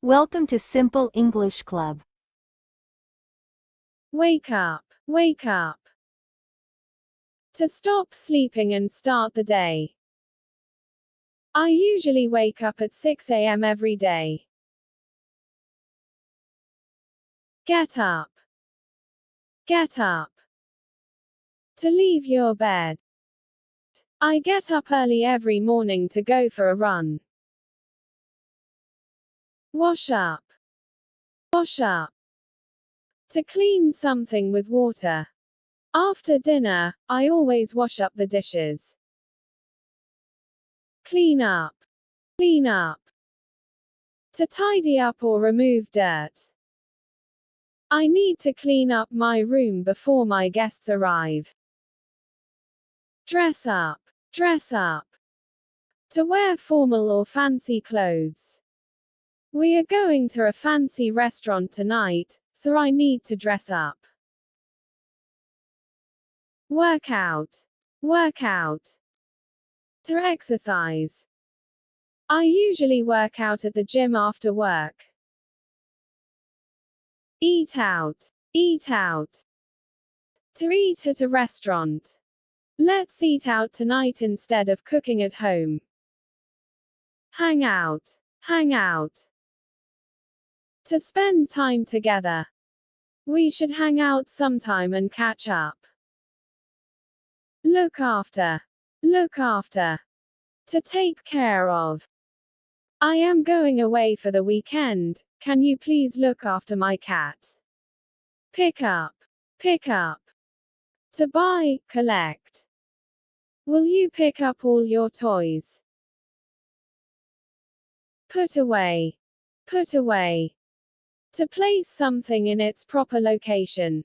Welcome to Simple English Club. Wake up, wake up. To stop sleeping and start the day. I usually wake up at 6 a.m. every day. Get up, get up. To leave your bed. I get up early every morning to go for a run. Wash up, wash up. To clean something with water. After dinner, I always wash up the dishes. Clean up, clean up. To tidy up or remove dirt. I need to clean up my room before my guests arrive. Dress up, dress up. To wear formal or fancy clothes. We are going to a fancy restaurant tonight, so I need to dress up. Work out, work out. To exercise. I usually work out at the gym after work. Eat out, eat out. To eat at a restaurant. Let's eat out tonight instead of cooking at home. Hang out, hang out. To spend time together. We should hang out sometime and catch up. Look after, look after. To take care of. I am going away for the weekend, can you please look after my cat? Pick up, pick up. To buy, collect. Will you pick up all your toys? Put away, put away. To place something in its proper location.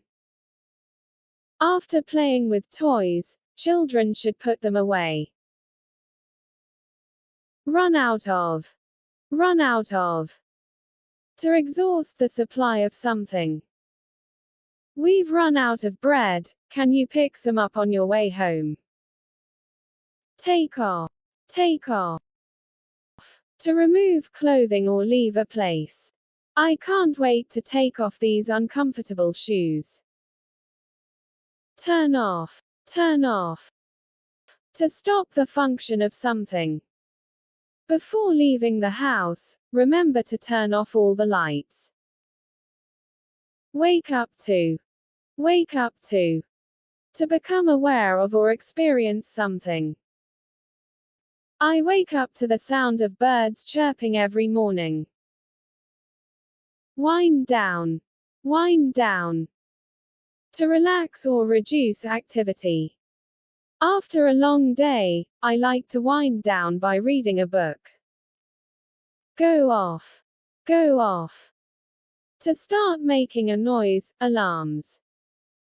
After playing with toys, children should put them away. Run out of. Run out of. To exhaust the supply of something. We've run out of bread, can you pick some up on your way home? Take off. Take off. To remove clothing or leave a place. I can't wait to take off these uncomfortable shoes. Turn off. Turn off. To stop the function of something. Before leaving the house, remember to turn off all the lights. Wake up to. Wake up to. To become aware of or experience something. I wake up to the sound of birds chirping every morning. Wind down. Wind down. To relax or reduce activity. After a long day, I like to wind down by reading a book. Go off. Go off. To start making a noise, alarms.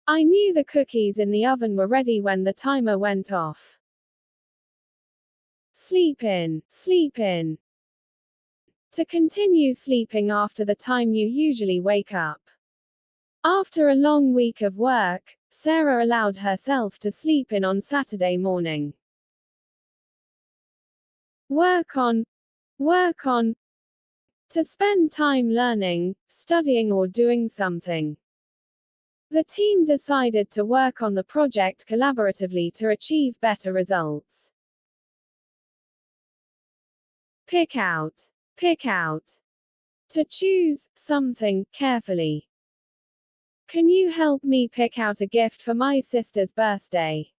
I knew the cookies in the oven were ready when the timer went off. Sleep in. Sleep in. To continue sleeping after the time you usually wake up. After a long week of work, Sarah allowed herself to sleep in on Saturday morning. Work on. Work on. To spend time learning, studying or doing something. The team decided to work on the project collaboratively to achieve better results. Pick out. Pick out. To choose something carefully. Can you help me pick out a gift for my sister's birthday?